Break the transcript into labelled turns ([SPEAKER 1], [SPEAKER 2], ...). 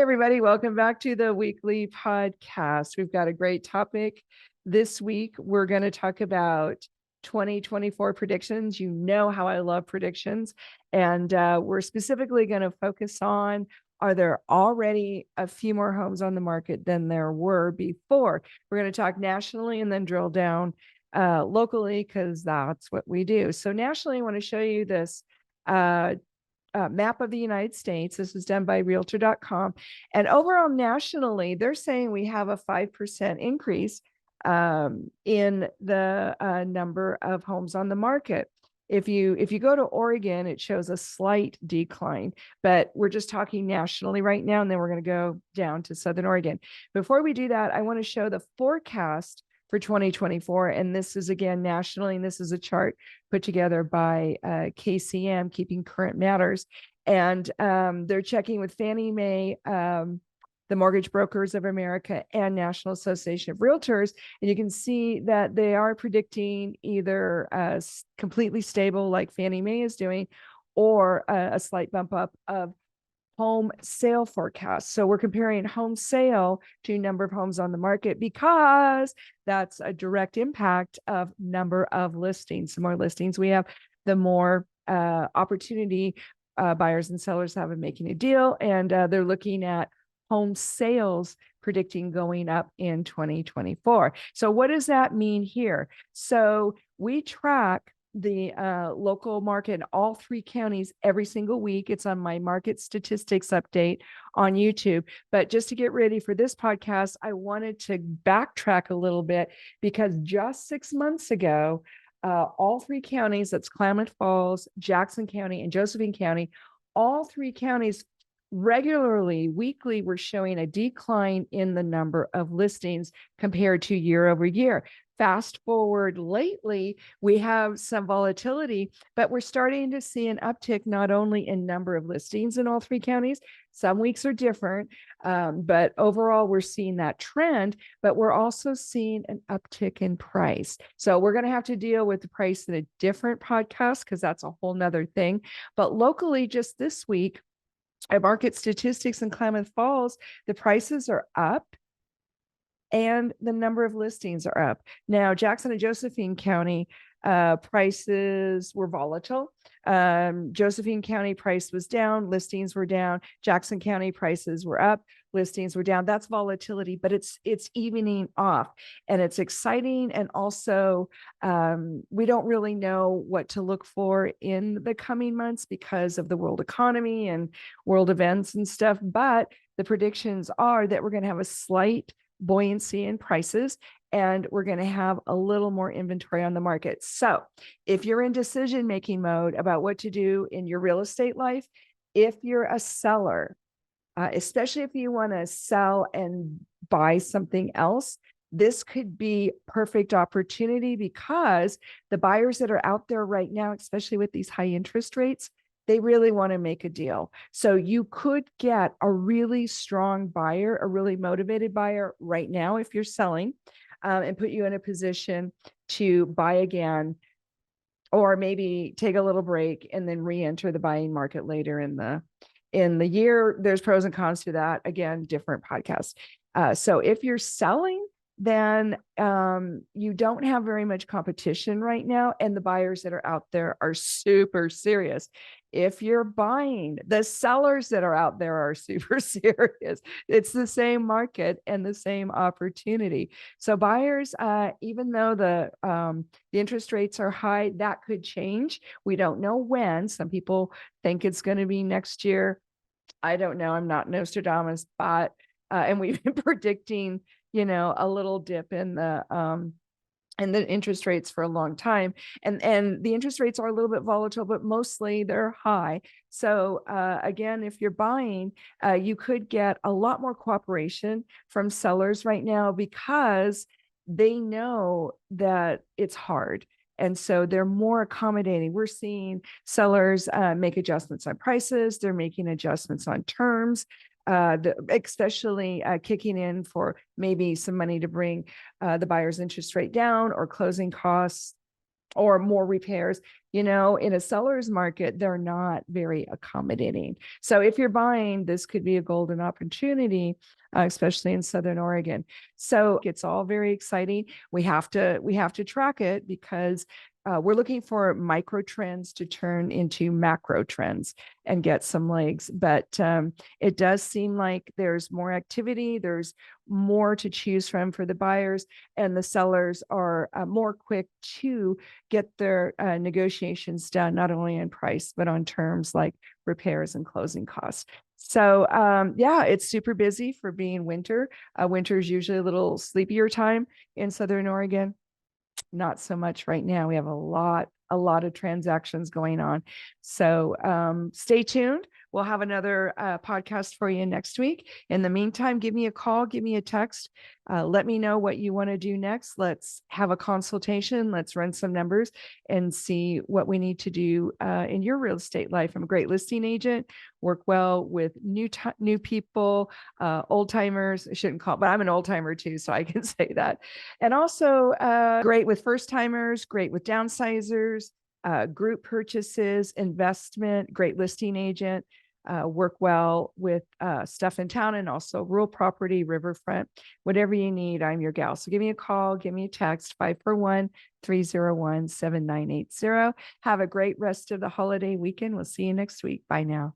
[SPEAKER 1] everybody. Welcome back to the weekly podcast. We've got a great topic this week. We're going to talk about 2024 predictions. You know how I love predictions. And we're specifically going to focus on, are there already a few more homes on the market than there were before? We're going to talk nationally and then drill down locally, because that's what we do. So nationally, I want to show you this map of the United States. This was done by realtor.com. And overall, nationally, they're saying we have a 5% increase in the number of homes on the market. If you go to Oregon, it shows a slight decline, but we're just talking nationally right now, and then we're going to go down to Southern Oregon. Before we do that, I want to show the forecast for 2024. And this is again nationally, and this is a chart put together by KCM, Keeping Current Matters. And they're checking with Fannie Mae, the Mortgage Brokers of America, and National Association of Realtors. And you can see that they are predicting either completely stable like Fannie Mae is doing, or a slight bump up of home sale forecast. So we're comparing home sale to number of homes on the market, because that's a direct impact of number of listings. The more listings we have, the more opportunity buyers and sellers have in making a deal. And they're looking at home sales predicting going up in 2024. So what does that mean here? So we track the local market in all three counties every single week. It's on my market statistics update on YouTube. But just to get ready for this podcast, I wanted to backtrack a little bit, because just 6 months ago, all three counties, that's Klamath Falls, Jackson County, and Josephine County, all three counties regularly, weekly, were showing a decline in the number of listings compared to year over year. Fast forward lately, we have some volatility, but we're starting to see an uptick not only in number of listings in all three counties. Some weeks are different, but overall, we're seeing that trend, but we're also seeing an uptick in price. So we're going to have to deal with the price in a different podcast, because that's a whole nother thing. But locally, just this week, at market statistics in Klamath Falls, the prices are up and the number of listings are up. Now, Jackson and Josephine County prices were volatile. Josephine County price was down, listings were down. Jackson County prices were up, listings were down. That's volatility, but it's evening off, and it's exciting. And also, we don't really know what to look for in the coming months because of the world economy and world events and stuff. But the predictions are that we're going to have a slight buoyancy in prices, and we're going to have a little more inventory on the market. So if you're in decision-making mode about what to do in your real estate life, if you're a seller, especially if you want to sell and buy something else, this could be perfect opportunity, because the buyers that are out there right now, especially with these high interest rates, they really want to make a deal. So you could get a really strong buyer, a really motivated buyer right now if you're selling, and put you in a position to buy again, or maybe take a little break and then re-enter the buying market later in the year. There's pros and cons to that. Again, different podcasts. So if you're selling, then you don't have very much competition right now, and the buyers that are out there are super serious. If you're buying, the sellers that are out there are super serious. It's the same market and the same opportunity. So buyers, even though the interest rates are high, that could change. We don't know when. Some people think it's going to be next year. I don't know. I'm not Nostradamus, but and we've been predicting, a little dip in the interest rates for a long time. And the interest rates are a little bit volatile, but mostly they're high. So again, if you're buying, you could get a lot more cooperation from sellers right now, because they know that it's hard. And so they're more accommodating. We're seeing sellers make adjustments on prices. They're making adjustments on terms. Especially kicking in for maybe some money to bring the buyer's interest rate down, or closing costs or more repairs. In a seller's market, they're not very accommodating. So if you're buying, this could be a golden opportunity, especially in Southern Oregon. So it's all very exciting. We have to track it because we're looking for micro trends to turn into macro trends and get some legs. But it does seem like there's more activity. There's more to choose from for the buyers, and the sellers are more quick to get their negotiations done, not only in price, but on terms like repairs and closing costs. So yeah, it's super busy for being winter. Winter is usually a little sleepier time in Southern Oregon. Not so much right now. We have a lot of transactions going on. So stay tuned. We'll have another podcast for you next week. In the meantime, give me a call, give me a text. Let me know what you want to do next. Let's have a consultation. Let's run some numbers and see what we need to do in your real estate life. I'm a great listing agent, work well with new people, old timers. I shouldn't call, but I'm an old timer too, so I can say that. And also great with first timers, great with downsizers, group purchases, investment, great listing agent. Work well with stuff in town and also rural property, riverfront, whatever you need. I'm your gal. So give me a call, give me a text, 541-301-7980. Have a great rest of the holiday weekend. We'll see you next week. Bye now.